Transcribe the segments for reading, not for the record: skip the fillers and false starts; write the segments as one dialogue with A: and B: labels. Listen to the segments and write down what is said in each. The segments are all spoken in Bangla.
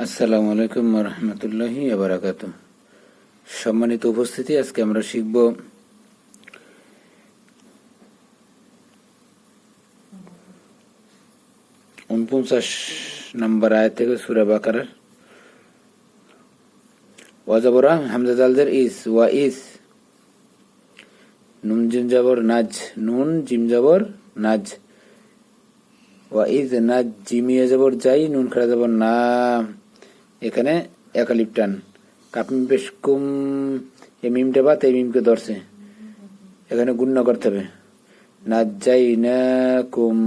A: আসসালামু আলাইকুম রহমতুল্লাহি আবরাকাত। সম্মানিত উপস্থিতি, আজকে আমরা শিখব ৪৯ নম্বর আয়াত থেকে সূরা বাকারার ওয়াজাবরা হামজা জালদের ইস ওয়া ইস নুন জিম জবর নাজ, নুন জিম জবর নাজ, ওয়া ইজ নাজ জিমিয়া জবর যাই, নুন খাড়া জবর না, এখানে একালিপ টান, কাপিম পেশ কুম, এই মিমটা বাত এই মিমকে ধরছে, এখানে গুণ্য করতে হবে। নাজ যাই না কুম,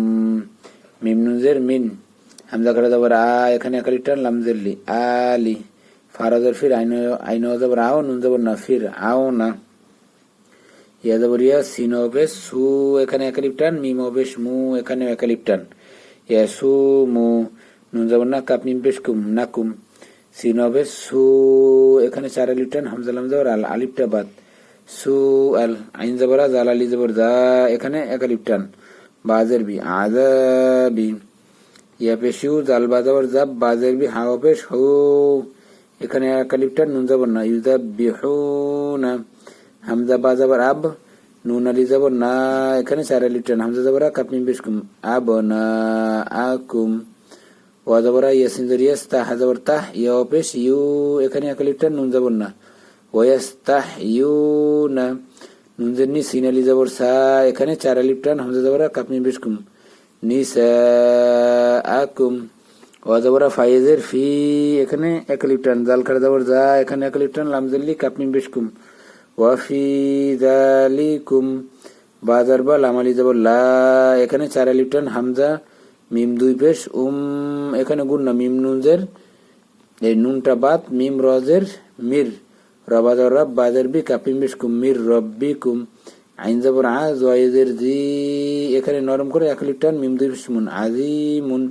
A: মিম নুনজের মিন, হামজা খাড়া জবর আ, এখানে একালিপ টান, লামজেরলি আলি, ফারাজের ফির, আইন জবর আও, নুন জবর না, ফির আও না, ইয়া জবর ইয়া, সিন হবে সু, এখানে একালিপ টান, মিম হবে মু, এখানে একালিপ টান, ইয়া সু মু, নুন জবর না, কাপ মিম পেশ কুম, না কুম, সিন হবে সু, এখানে চার আলিপ টান, হামজা লাম জবর আল, আলিপটা বাদ, সু আল, আইন জবর জাল, আলি জবর যা, এখানে একালিপ টান, বাজের বি আযাবি, ইয়া পেশ ইউ, জাল বা জবর জাব, বাজের বি হাও পেশ হু, এখানে একালিপ টান, নুন জবর না, ইউযাব্বিহুনা, হামজা বা জবর আব, নুন আলি জবর না, এখানে চার আলিপ টান, হামজা জবর কাপ মিম পেশ কুম, আবনা আকুম, ওয়া জবর ইয়াসিন জবর ইয়াস, তা হা জবর তাহ, ইয়া পেশ ইউ, এখানে একালিপ টান, নুন জবর না, ওয়াস্তাহইউনা, নুন জের নি, সিন আলি জবর সা, এখানে চার আলিপ টান, হামজা জবর কাপ মিম পেশ কুম, নিসাআকুম, ওয়া জবর ফাইজের ফি, এখানে একালিপ টান, জাল খাড়া জবর যা, এখানে একালিপ টান, লাম জেরলি কাপ মিম পেশ কুম, ওয়া ফি যালিকুম, বাজার বা লাম আলি জবর লা, এখানে চার আলিপ টান, হামজা মিম দুই পেশ এখানে গুন্না, মিম নুনজের এই নুনটা বাত, মিম রজের মির, রবা জবর রব, বাজার বি কাপিম পেশ কুম, মির রব্বিকুম, আইন জবর আ, জয়েজের জি, এখানে নরম করে একালিপ টান, মিম দুই পেশ মুন, আজিমুন,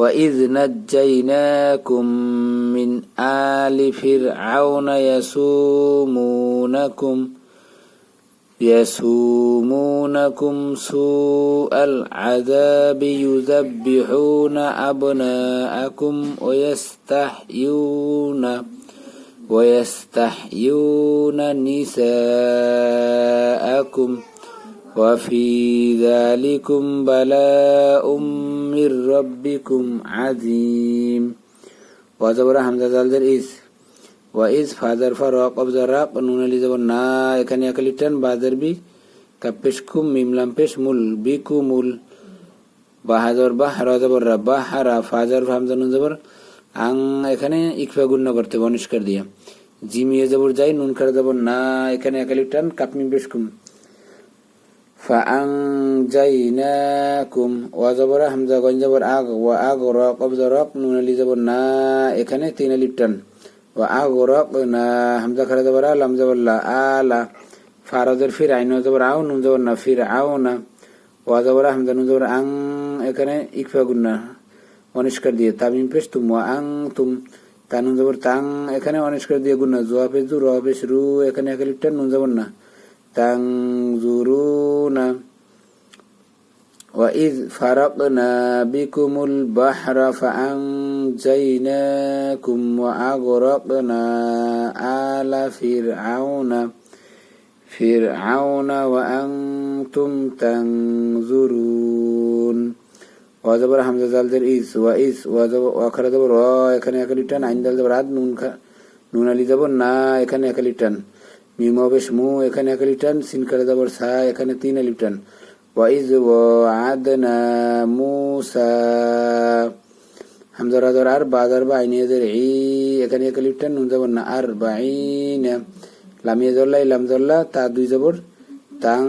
A: وَإِذْ نَجَّيْنَاكُمْ مِنْ آلِ فِرْعَوْنَ يَسُومُونَكُمْ سُوءَ الْعَذَابِ يُذَبِّحُونَ أَبْنَاءَكُمْ وَيَسْتَحْيُونَ نِسَاءَكُمْ وَفِي ذَلِكُمْ بَلَاءٌ مِّن رَّبِّكُمْ عَظِيمٌ। ওয়াজবর হামজা জালদের ইস, ওয়া ইস ফাজার ফা, রা কব জবর, নুন আলি জবর না, এখানে একালিপ টান, বাজার বি কাপ পেশ কুম, মিম লাম পেশ মুল, বিকুমুল, বাহা জবর বাহ, রা জবর রা, বাহারা, ফাজার হামজা নুন জবর আং, এখানে ইকফা গুণ্য করতে হবে অনিষ্কার দিয়া, জিমিয়ে জবর যাই, নুন খাড়া জবর না, এখানে একালিপ টান, কাপ মিম পেশ কুম, ফাআনজাইনাকুম, ওয়া জবর হামজা গইন জবর আগ, ওয়া আগরা কব জবর, নুন আলি জবর না, এখানে তিন আলিপ টান, ওয়া আগরাকনা, হামজা খাড়া জবর আ, লাম জবর লা, আলা, ফারাজের ফির, আইন জবর আও, নুন জবর না, ফির আও না, ওয়া জবর হামজা নুন জবর আং, এখানে ইকফা গুন্না অনিষ্কার দিয়ে, তামিম পেশ তুম, ওয়া আং তুম, তা নুন জবর তাং, এখানে অনিষ্কার দিয়ে গুন্না, জোয়া পেশ জু, র পেশ রু, এখানে একালিপ টান, নুন জবর না, তানজুরুনা, ওয়া ইয ফারাকনা বিকুমুল বাহরা ফাআনজাইনাকুম ওয়া আগরাকনা আলা ফিরআউনা ওয়া আনতুম তানজুরুন। ওয়া জবর হামজা জালদের ইস, ওয়া ইস, ওয়া জবর ওয়া খারা জবর র, এখানে একালিপ টান, আইন জাল জবর আদ, নুন আলি জবর না, এখানে একালিপ টান, মিম হবে মু, এখানে একালিপ টান, সিন খাড়া জবর সা, এখানে তিন আলিপ টান, ওয়াইজ ওয়া'আদনা মুসা, হামজা রাজর আর, বাজার বা আইনিয়াজের ই, এখানে একালিপ টান, নুন জবর না, আর বাইনা, লামিয়া জল্লা, ইলাম জল্লা, তা দুই জবর তাং,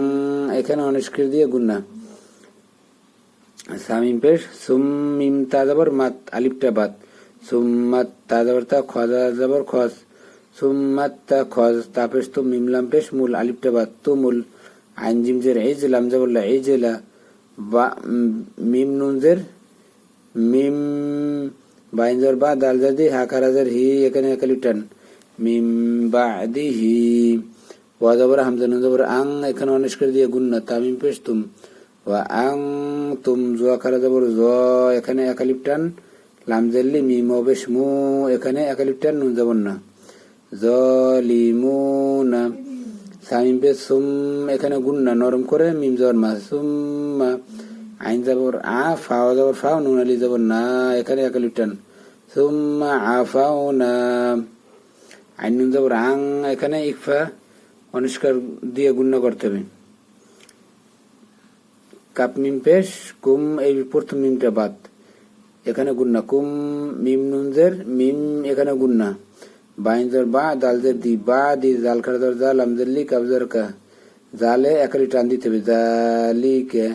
A: এখানে অনিষ্কার দিয়ে গুন্না, সামিম পেশ সুম, মিম তা জবর মাত, আলিপটা বাত, সুম্মাত, তা জবর তা, খজা জবর খজ, সুম্মাত খজ, তা পেশ তুম, মিম লাম পেশ মুল, আলিপটা বাত, তুমুল, আইন জিম জের ইজ, লাম জবর লা, ইজলা, বা মিম নুন জের মিম, বাইন জবর বা, দাল জাদি, হা খারা জের হি, এখানে একালিপ টান, মিম বাদিহি, ওয়া জবর হামজা নুন জবর আং, এখানে অনিষ্কার দিয়ে গুন্না, তামিম পেশ তুম, ওয়া আং তুম, জোয়া খারা জবর জ, এখানে একালিপ টান, লাম জেরলি মিম পেশ মু, এখানে একালিপ টান, নুন জবর না। জলিমুনা, সামিম পেশ সুম, এখানে গুন্না নরম করে মিম জবর মা, সুম্মা। আইন জবর আ, ফাও জবর ফাও, নুন আলি জবর না, এখানে একালিপ টান, সুম্মা আফাউনা। আইন নুন জবর আং, এখানে ইকফা অনিষ্কার দিয়ে গুণ্য করতে হবে। কাপ মিম পেশ কুম, এই প্রথম মিমটা বাদ, এখানে গুন্না, কুম মিম নুনজের মিম, এখানে গুন্না। বাইনজর বা, দালজের দি, বা দি, জাল খারাজর জাল, আমজেরলি কাবজর কা, জালে একালি টান দিতে হবে, জালি কে।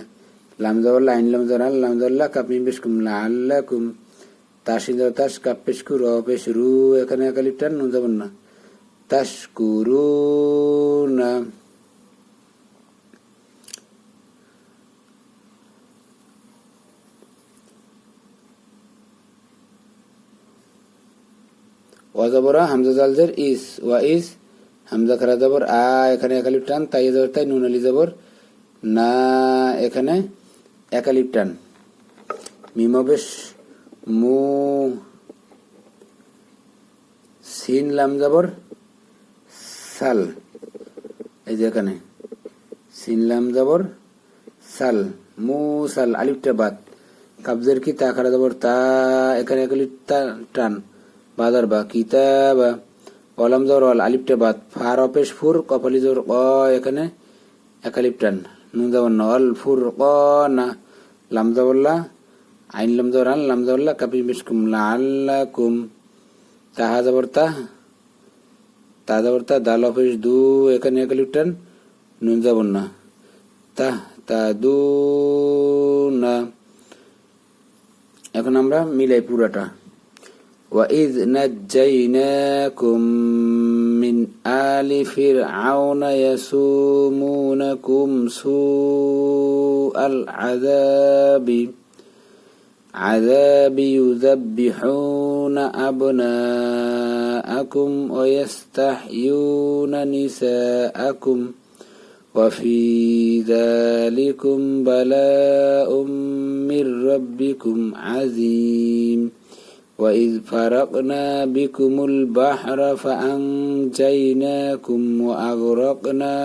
A: লামজর আইন লামজর আল, লামজল্লা কাপ মিম পেশ কুম, আল্লাহ কুম। তাসিনজর তাস, কাপ পেশ কু, র পেশ রু, এখানে একালি টান, নুন যাবেন না, তাশকুরুনা। ওয়াজাবরা হামজা জালজের ইস, ওয়া ইস হামজা খারা জবর আ, এখানে একালিপ টান, তাই জবর তাই, নুন আলি জবর না, এখানে একালিপ টান। মিম পেশ মু, সিন লাম জবর সাল, এই যে এখানে সিন লাম জবর সাল, মুসাল, আলিফটা বাদ। কাবজের কি, তা খারা জবর তা, এখানে একালিপ টান, বাদার বা, কিতাবা। অলাম জবর অল, আলিফটা বাদ। ফার অপেশ ফুর, কপালি জবর ক, এখানে একালিপ টান, নুন জবর না, অল ফুর ক না। লাম জবরলা আইন লাম জবর আল, লাম জবরলা কাপি পেশ কুম, লাআল্লাকুম। তাহা জবর তা, তা জবর তা, দাল অপেশ দু, এখানে একালিপ টান, নুন জবর না, দু না। এখন আমরা মিলাই পুরাটা। وَإِذْ نَجَّيْنَاكُمْ مِنْ آلِ فِرْعَوْنَ يَسُومُونَكُمْ سُوءَ الْعَذَابِ يُذَبِّحُونَ أَبْنَاءَكُمْ وَيَسْتَحْيُونَ نِسَاءَكُمْ وَفِي ذَلِكُمْ بَلَاءٌ مِّن رَّبِّكُمْ عَظِيمٌ وَإِذْ فَرَقْنَا بِكُمُ الْبَحْرَ فَأَنْجَيْنَاكُمْ وَأَغْرَقْنَا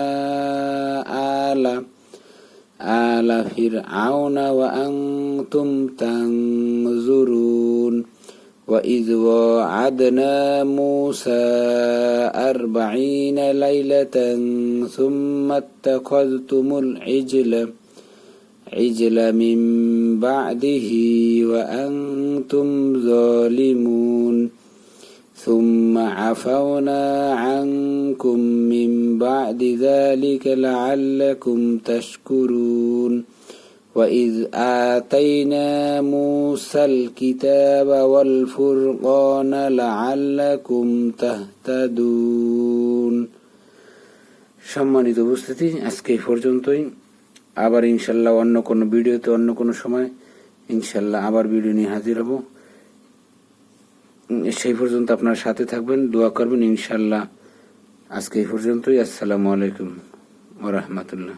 A: آلَ فِرْعَوْنَ وَأَنْتُمْ تَنْظُرُونَ وَإِذْ وَاعَدْنَا مُوسَى 40 لَيْلَةً ثُمَّ اتَّخَذْتُمُ الْعِجْلَ مِنْ بَعْدِهِ وَأَنْتُمْ ظَالِمُونَ ثُمَّ عَفَوْنَا عَنْكُمْ مِنْ بَعْدِ ذَلِكَ لَعَلَّكُمْ تَشْكُرُونَ وَإِذْ آتَيْنَا مُوسَى الْكِتَابَ وَالْفُرْقَانَ لَعَلَّكُمْ تَهْتَدُونَ। সম্মানিত উপস্থিতি, আজকে এই পর্যন্তই। আবার ইনশাল্লাহ অন্য কোনো ভিডিওতে অন্য কোনো সময় ইনশাল্লাহ আবার ভিডিও নিয়ে হাজির হব। সেই পর্যন্ত আপনার সাথে থাকবেন, দোয়া করবেন ইনশাল্লাহ। আজকে এই পর্যন্তই। আসসালামু আলাইকুম ওয়া রাহমাতুল্লাহ।